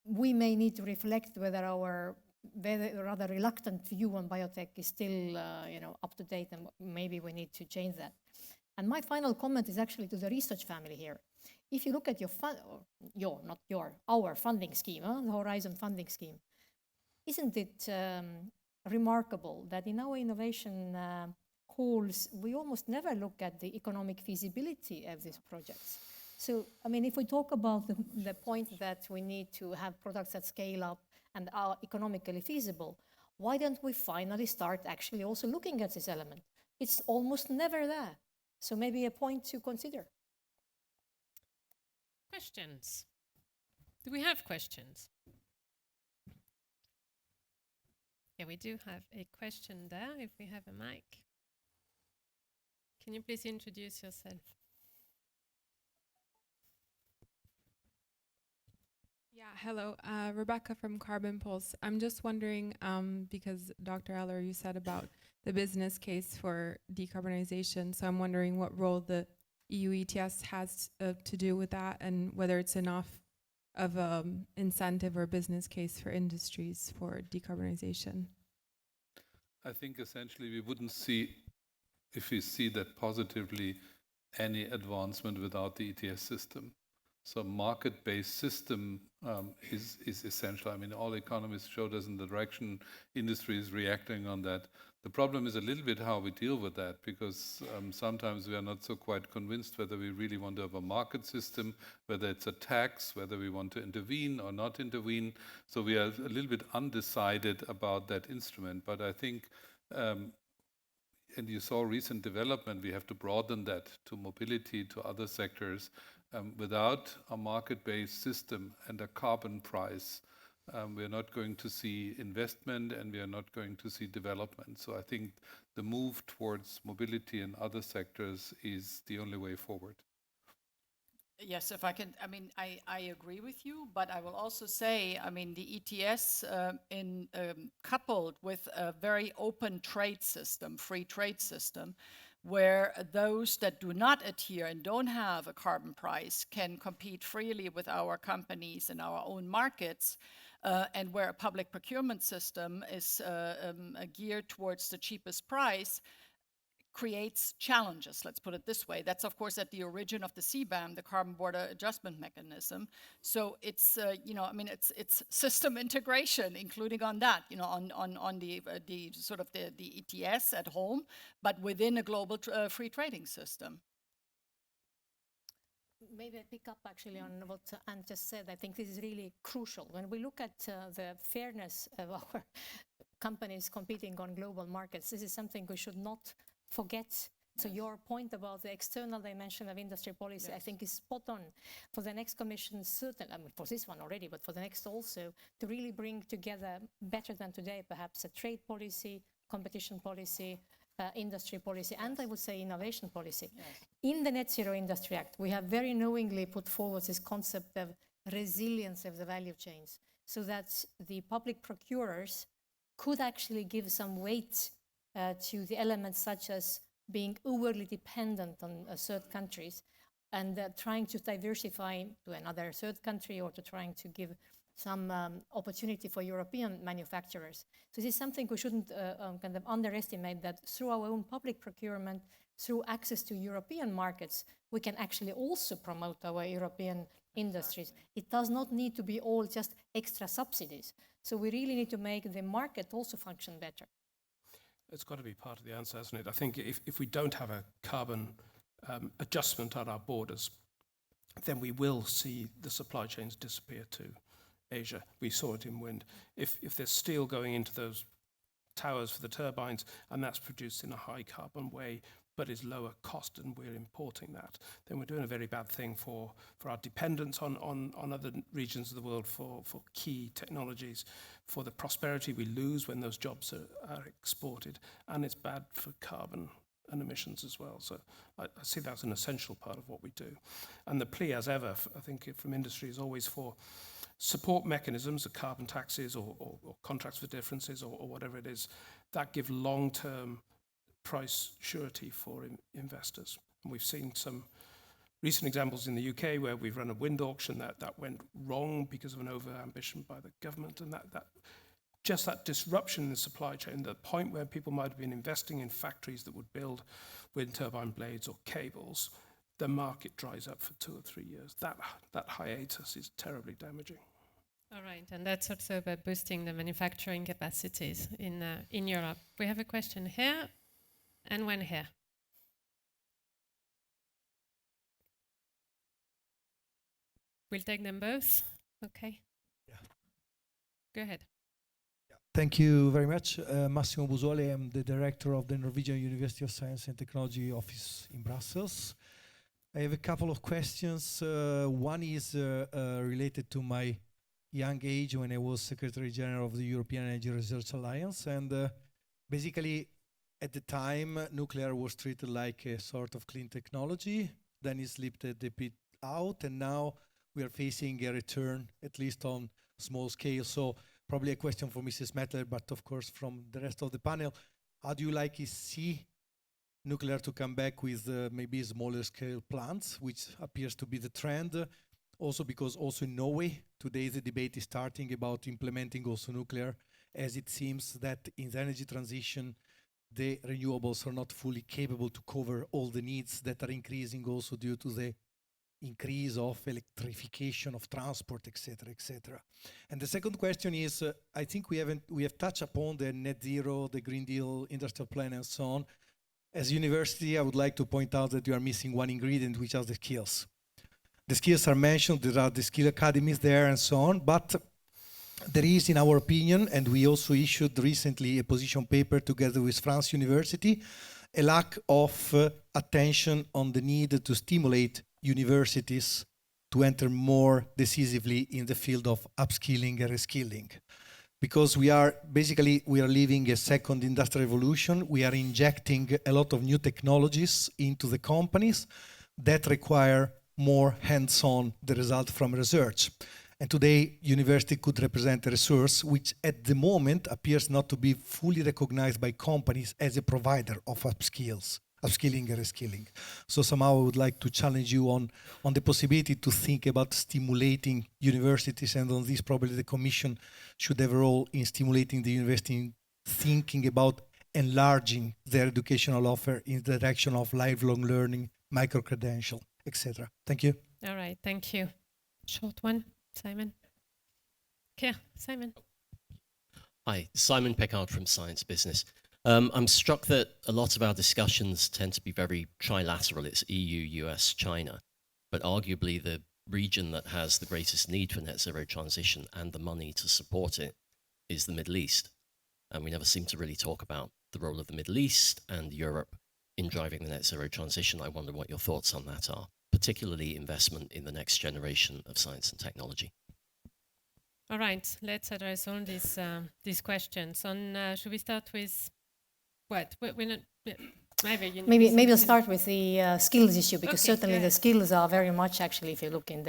We may need to reflect whether our rather reluctant view on biotech is still up to date, and maybe we need to change that. And my final comment is actually to the research family here. If you look at our funding scheme, the Horizon funding scheme, isn't it remarkable that in our innovation calls, we almost never look at the economic feasibility of these projects? So, I mean, if we talk about the point that we need to have products that scale up and are economically feasible, why don't we finally start actually also looking at this element? It's almost never there. So maybe a point to consider. Questions? Do we have questions? Yeah, we do have a question there, if we have a mic. Can you please introduce yourself? Yeah, hello, Rebecca from Carbon Pulse. I'm just wondering, because Dr. Ehler, you said about the business case for decarbonization, so I'm wondering what role the EU ETS has to do with that, and whether it's enough of an incentive or business case for industries for decarbonization. I think essentially we wouldn't see, if we see that positively, any advancement without the ETS system. So market-based system is essential. I mean, all economists showed us in the direction industry is reacting on that. The problem is a little bit how we deal with that, because sometimes we are not so quite convinced whether we really want to have a market system, whether it's a tax, whether we want to intervene or not intervene. So we are a little bit undecided about that instrument. But I think, and you saw recent development, we have to broaden that to mobility, to other sectors. Without a market-based system and a carbon price, we're not going to see investment and we are not going to see development. So I think the move towards mobility in other sectors is the only way forward. Yes, if I can, I mean, I agree with you, but I will also say, I mean, the ETS coupled with a very open trade system, free trade system, where those that do not adhere and don't have a carbon price can compete freely with our companies in our own markets, and where a public procurement system is geared towards the cheapest price, creates challenges, let's put it this way. That's, of course, at the origin of the CBAM, the Carbon Border Adjustment Mechanism. So it's, you know, I mean, it's system integration, including on that, you know, on the sort of the ETS at home, but within a global free trading system. Maybe I pick up actually on what Anne just said. I think this is really crucial. When we look at the fairness of our companies competing on global markets, this is something we should not forget. So your point about the external dimension of industry policy, yes, I think is spot on. For the next commission, certainly, I mean, for this one already, but for the next also, to really bring together, better than today, perhaps a trade policy, competition policy, industry policy, yes, and I would say innovation policy. Yes. In the Net Zero Industry Act, we have very knowingly put forward this concept of resilience of the value chains, so that the public procurers could actually give some weight to the elements such as being overly dependent on third countries and trying to diversify to another third country or to trying to give some opportunity for European manufacturers. So this is something we shouldn't kind of underestimate, that through our own public procurement, through access to European markets, we can actually also promote our European industries. Exactly. It does not need to be all just extra subsidies. So we really need to make the market also function better. It's got to be part of the answer, hasn't it? I think if we don't have a carbon adjustment at our borders, then we will see the supply chains disappear to Asia. We saw it in wind. If there's steel going into those towers for the turbines and that's produced in a high carbon way but is lower cost and we're importing that, then we're doing a very bad thing for our dependence on other regions of the world for key technologies, for the prosperity we lose when those jobs are exported, and it's bad for carbon and emissions as well. So I see that's an essential part of what we do. And the plea, as ever, I think from industry is always for support mechanisms, the carbon taxes or contracts for differences or whatever it is, that give long-term price surety for investors. And we've seen some recent examples in the UK where we've run a wind auction that went wrong because of an over-ambition by the government, and that just that disruption in the supply chain, the point where people might have been investing in factories that would build wind turbine blades or cables, the market dries up for 2 or 3 years. That hiatus is terribly damaging. All right, and that's also about boosting the manufacturing capacities in Europe. We have a question here and one here. We'll take them both. Okay. Yeah. Go ahead. Yeah. Thank you very much. Massimo Busoli, I'm the director of the Norwegian University of Science and Technology office in Brussels. I have a couple of questions. One is related to my young age when I was Secretary General of the European Energy Research Alliance. And basically, at the time, nuclear was treated like a sort of clean technology. Then it slipped a bit out, and now we are facing a return, at least on small scale. So probably a question for Mrs. Mettler, but of course from the rest of the panel, how do you see nuclear to come back with maybe smaller scale plants, which appears to be the trend? Also because also in Norway, today the debate is starting about implementing also nuclear, as it seems that in the energy transition, the renewables are not fully capable to cover all the needs that are increasing also due to the increase of electrification of transport, etc., etc. And the second question is, I think we have touched upon the net zero, the Green Deal, industrial plan, and so on. As a university, I would like to point out that you are missing one ingredient, which are the skills. The skills are mentioned, there are the skill academies there and so on, but there is, in our opinion, and we also issued recently a position paper together with France University, a lack of attention on the need to stimulate universities to enter more decisively in the field of upskilling and reskilling. Because we are living a second industrial revolution. We are injecting a lot of new technologies into the companies that require more hands-on the result from research. And today, university could represent a resource which at the moment appears not to be fully recognized by companies as a provider of upskilling and reskilling. So somehow I would like to challenge you on the possibility to think about stimulating universities, and on this probably the Commission should have a role in stimulating the university in thinking about enlarging their educational offer in the direction of lifelong learning, micro-credential, etc. Thank you. All right, thank you. Short one, Simon. Yeah, Simon. Hi, Simon Peckard from Science Business. I'm struck that a lot of our discussions tend to be very trilateral. It's EU, US, China, but arguably the region that has the greatest need for net zero transition and the money to support it is the Middle East. And we never seem to really talk about the role of the Middle East and Europe in driving the net zero transition. I wonder what your thoughts on that are, particularly investment in the next generation of science and technology. All right, let's address all these questions. Should we start with what? We're not, maybe I'll start with the skills issue, because Okay, certainly the skills are very much, actually, if you look in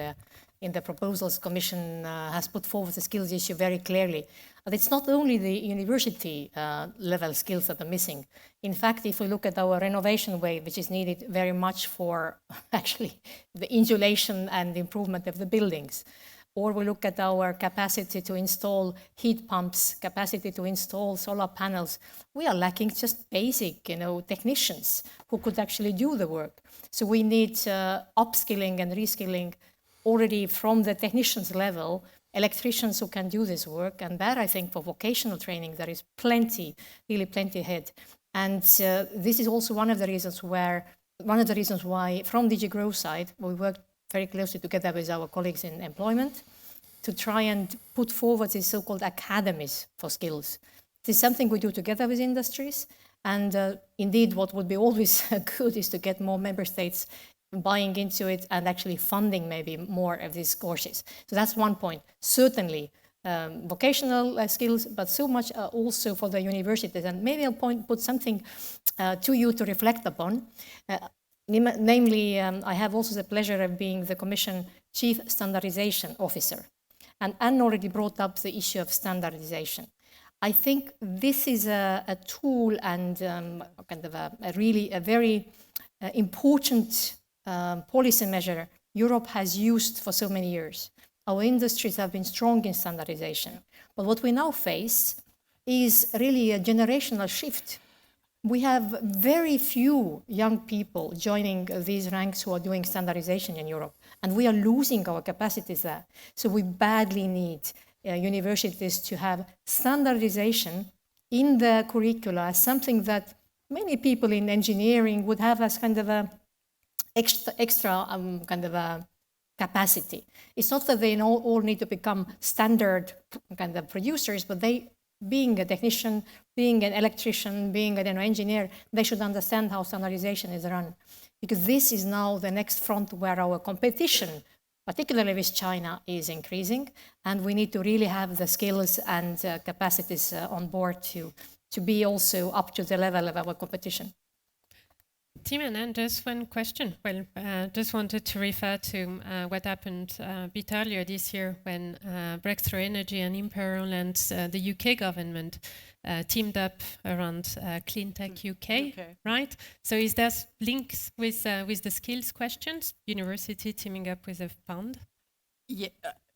the proposals, Commission has put forward the skills issue very clearly. But it's not only the university level skills that are missing. In fact, if we look at our renovation wave, which is needed very much for actually the insulation and the improvement of the buildings, or we look at our capacity to install heat pumps, capacity to install solar panels, we are lacking just basic, technicians who could actually do the work. So we need upskilling and reskilling already from the technicians level, electricians who can do this work. And that, I think, for vocational training, there is plenty, really plenty ahead. And this is also one of the reasons why, from DG Growth side, we worked very closely together with our colleagues in employment to try and put forward these so-called academies for skills. This is something we do together with industries. And indeed, what would be always good is to get more member states buying into it and actually funding maybe more of these courses. So that's one point. Certainly, vocational skills, but so much also for the universities. And maybe I'll put something to you to reflect upon. Namely, I have also the pleasure of being the Commission Chief Standardization Officer. And Anne already brought up the issue of standardization. I think this is a tool and kind of a very important policy measure Europe has used for so many years. Our industries have been strong in standardization. But what we now face is really a generational shift. We have very few young people joining these ranks who are doing standardization in Europe, and we are losing our capacities there. So we badly need universities to have standardization in the curricula as something that many people in engineering would have as kind of a extra kind of a capacity. It's not that they all need to become standard kind of producers, but they, being a technician, being an electrician, being an engineer, they should understand how standardization is run. Because this is now the next front where our competition, particularly with China, is increasing. And we need to really have the skills and capacities on board to be also up to the level of our competition. Tim and Anne, just one question. Well, just wanted to refer to what happened a bit earlier this year when Breakthrough Energy and Imperial and the UK government teamed up around Clean Tech UK, right? So is there links with the skills questions? University teaming up with a fund? Yeah.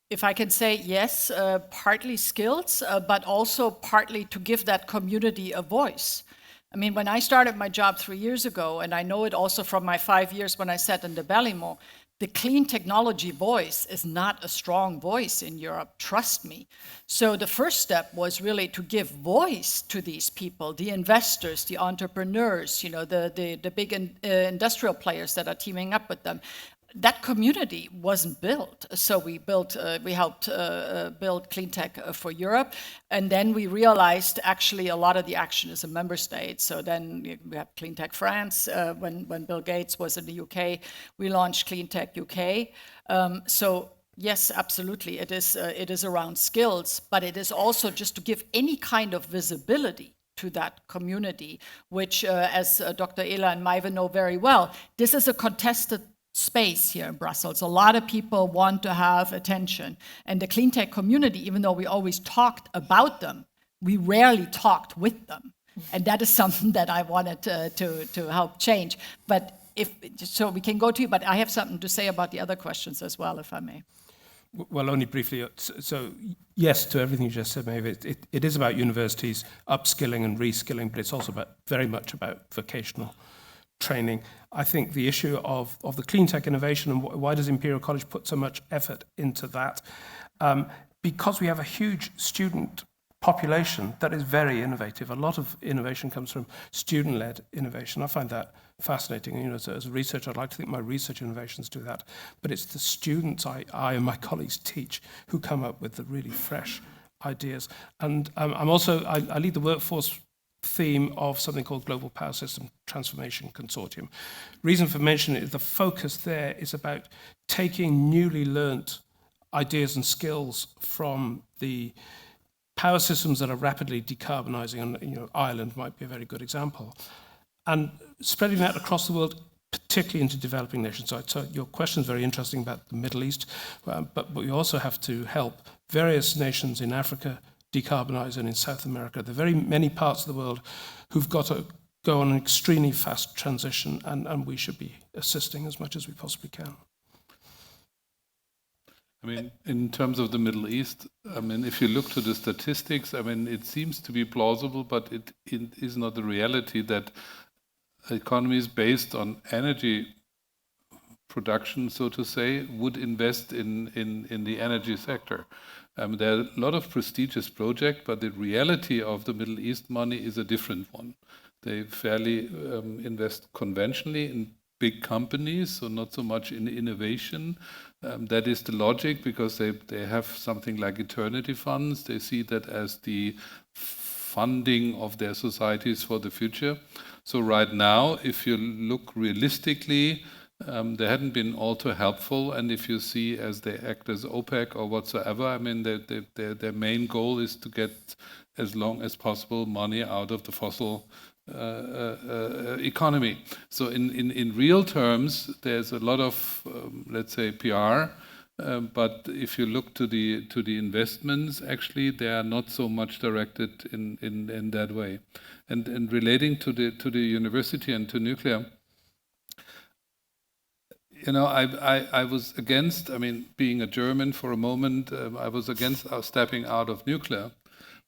If I can say yes, partly skills, but also partly to give that community a voice. I mean, when I started my job 3 years ago, and I know it also from my 5 years when I sat in the Ballymore, the clean technology voice is not a strong voice in Europe, trust me. So the first step was really to give voice to these people, the investors, the entrepreneurs, you know, the big industrial players that are teaming up with them. That community wasn't built. So we helped build Clean Tech for Europe. And then we realized actually a lot of the action is in member states. So then we have Clean Tech France. When Bill Gates was in the UK, we launched Clean Tech UK. So yes, absolutely, it is around skills, but it is also just to give any kind of visibility to that community, which as Dr. Ehler and Maive know very well, this is a contested space here in Brussels. A lot of people want to have attention. And the clean tech community, even though we always talked about them, we rarely talked with them. And that is something that I wanted to help change. But so we can go to you, but I have something to say about the other questions as well, if I may. Well, only briefly. So yes, to everything you just said, Maeve, it is about universities upskilling and reskilling, but it's also very much about vocational training. I think the issue of the clean tech innovation and why does Imperial College put so much effort into that? Because we have a huge student population that is very innovative. A lot of innovation comes from student-led innovation. I find that fascinating. You know, as a researcher, I'd like to think my research innovations do that. But it's the students I and my colleagues teach who come up with the really fresh ideas. And I lead the workforce theme of something called Global Power System Transformation Consortium. Reason for mentioning it, the focus there is about taking newly learnt ideas and skills from the power systems that are rapidly decarbonizing, and you know, Ireland might be a very good example, and spreading that across the world, particularly into developing nations. So your question is very interesting about the Middle East, but we also have to help various nations in Africa decarbonize, and in South America. There are very many parts of the world who've got to go on an extremely fast transition, and we should be assisting as much as we possibly can. I mean, in terms of the Middle East, I mean, if you look to the statistics, I mean, it seems to be plausible, but it is not the reality that economies based on energy production, so to say, would invest in the energy sector. There are a lot of prestigious projects, but the reality of the Middle East money is a different one. They fairly invest conventionally in big companies, so not so much in innovation. That is the logic, because they have something like eternity funds. They see that as the funding of their societies for the future. So right now, if you look realistically, they hadn't been all too helpful, and if you see as they act as OPEC or whatsoever, I mean, their main goal is to get as long as possible money out of the fossil economy. So in real terms, there's a lot of, let's say, PR, but if you look to the investments, actually, they are not so much directed in that way. And relating to the university and to nuclear, you know, I was against, I mean, being a German for a moment, I was against stepping out of nuclear.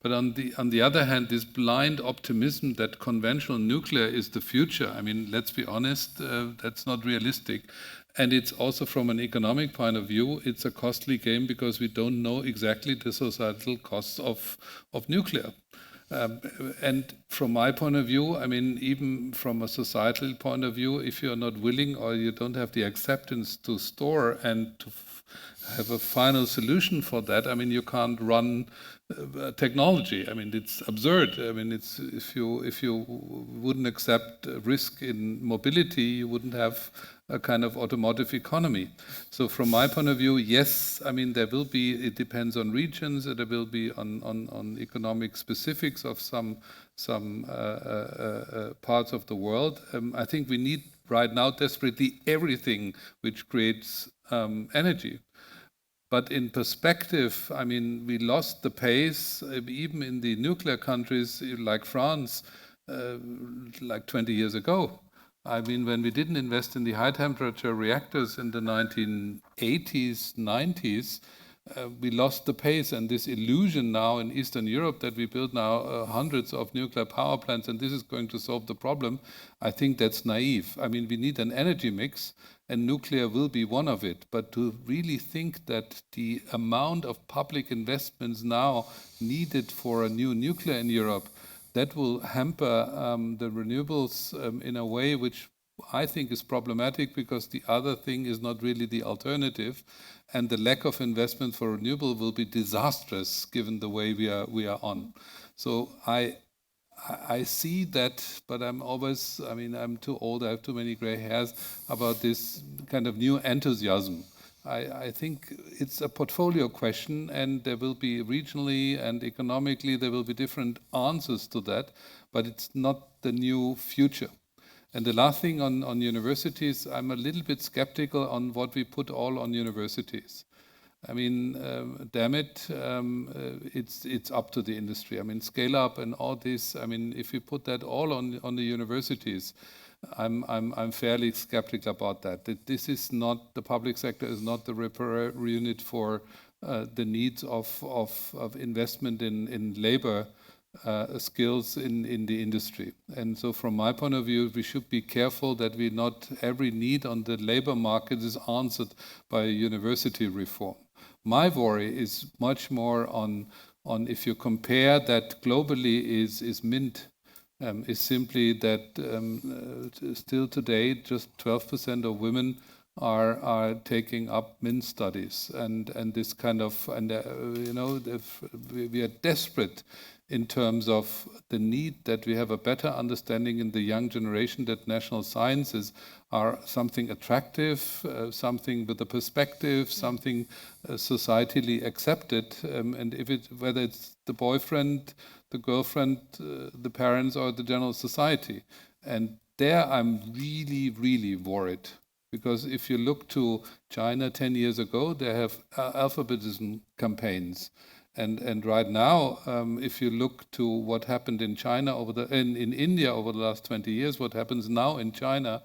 But on the other hand, this blind optimism that conventional nuclear is the future, I mean, let's be honest, that's not realistic. And it's also from an economic point of view, it's a costly game because we don't know exactly the societal costs of nuclear. And from my point of view, I mean, even from a societal point of view, if you're not willing or you don't have the acceptance to store and to have a final solution for that, I mean, you can't run technology. I mean, it's absurd. I mean, it's if you wouldn't accept risk in mobility, you wouldn't have a kind of automotive economy. So from my point of view, yes, I mean, there will be, it depends on regions, there will be on economic specifics of some parts of the world. I think we need right now desperately everything which creates energy. But in perspective, I mean, we lost the pace, even in the nuclear countries like France, like 20 years ago. I mean, when we didn't invest in the high temperature reactors in the 1980s, 90s, we lost the pace, and this illusion now in Eastern Europe that we build now hundreds of nuclear power plants and this is going to solve the problem, I think that's naive. I mean, we need an energy mix, and nuclear will be one of it. But to really think that the amount of public investments now needed for a new nuclear in Europe, that will hamper the renewables in a way which I think is problematic, because the other thing is not really the alternative, and the lack of investment for renewable will be disastrous given the way we are on. So I see that, but I'm always, I mean, I'm too old, I have too many gray hairs about this kind of new enthusiasm. I think it's a portfolio question, and there will be regionally and economically, there will be different answers to that, but it's not the new future. And the last thing on universities, I'm a little bit skeptical on what we put all on universities. I mean, damn it, it's up to the industry. I mean, scale up and all this. I mean, if you put that all on the universities, I'm fairly skeptical about that. That this is not, the public sector is not the repair unit for the needs of investment in labor skills in the industry. And so from my point of view, we should be careful that we not every need on the labor market is answered by university reform. My worry is much more on if you compare that globally is MINT, is simply that still today just 12% of women are taking up MINT studies, and this kind of, and you know, we are desperate in terms of the need that we have a better understanding in the young generation that national sciences are something attractive, something with a perspective, something societally accepted, and if it, whether it's the boyfriend, the girlfriend, the parents, or the general society. And there I'm really, really worried, because if you look to China 10 years ago, they have alphabetism campaigns. And right now, if you look to what happened in China in India over the last 20 years, what happens now in China,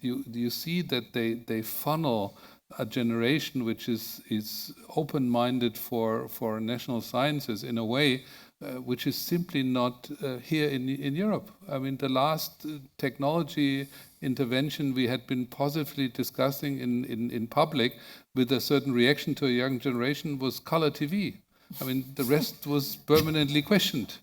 you see that they funnel a generation which is open-minded for national sciences in a way which is simply not here in Europe. I mean, the last technology intervention we had been positively discussing in public with a certain reaction to a young generation was color TV. I mean, the rest was permanently questioned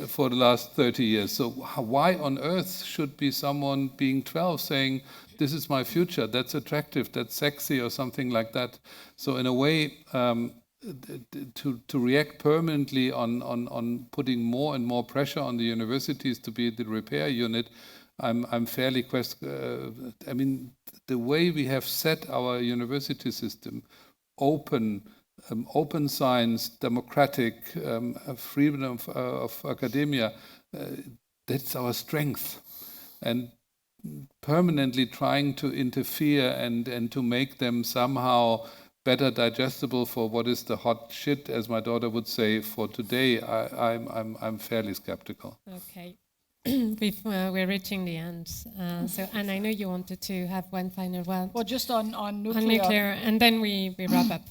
for the last 30 years. So why on earth should be someone being 12 saying, this is my future, that's attractive, that's sexy, or something like that? So in a way, to react permanently on putting more and more pressure on the universities to be the repair unit, I'm fairly I mean, the way we have set our university system, open science, democratic, freedom of academia, that's our strength. And permanently trying to interfere and to make them somehow better digestible for what is the hot shit, as my daughter would say, for today, I'm fairly skeptical. Okay. We're reaching the end. So, and I know you wanted to have one final word. Well, just on nuclear. On nuclear, and then we wrap up.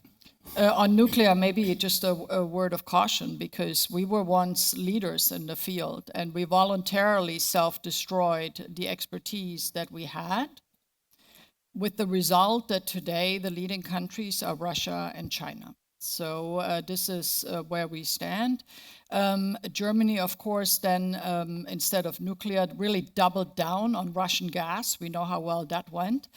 On nuclear, maybe just a word of caution, because we were once leaders in the field, and we voluntarily self-destroyed the expertise that we had, with the result that today the leading countries are Russia and China. So this is where we stand. Germany, of course, then instead of nuclear, really doubled down on Russian gas. We know how well that went.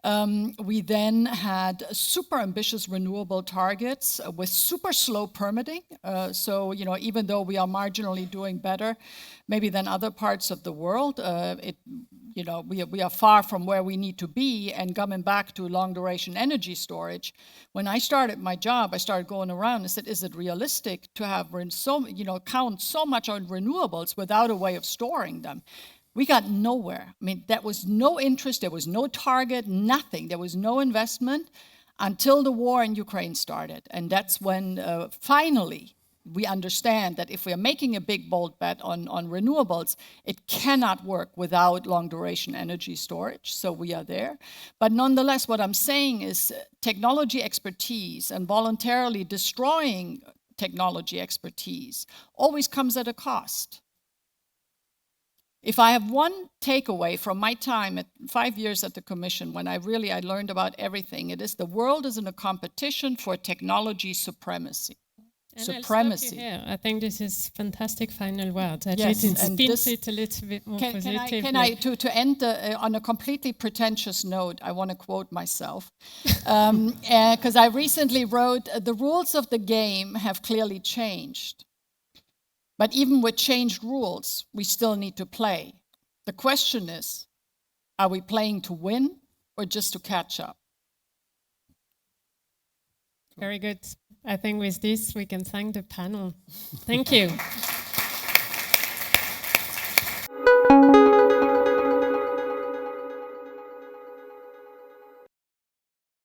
We then had super ambitious renewable targets with super slow permitting. So, you know, even though we are marginally doing better, maybe than other parts of the world, you know, we are far from where we need to be. And coming back to long duration energy storage, when I started my job, I started going around and said, is it realistic to have count so much on renewables without a way of storing them? We got nowhere. I mean, there was no interest, there was no target, nothing. There was no investment until the war in Ukraine started. And that's when finally we understand that if we are making a big, bold bet on renewables, it cannot work without long-duration energy storage, so we are there. But nonetheless, what I'm saying is technology expertise and voluntarily destroying technology expertise always comes at a cost. If I have one takeaway from my time at 5 years at the Commission, when I learned about everything, it is the world is in a competition for technology supremacy. And Supremacy. I think this is fantastic final words. I Yes, think it and spins this- it a little bit more positively. Can I to end on a completely pretentious note, I want to quote myself, because I recently wrote, the rules of the game have clearly changed. But even with changed rules, we still need to play. The question is, are we playing to win or just to catch up? Very good. I think with this, we can thank the panel. Thank you.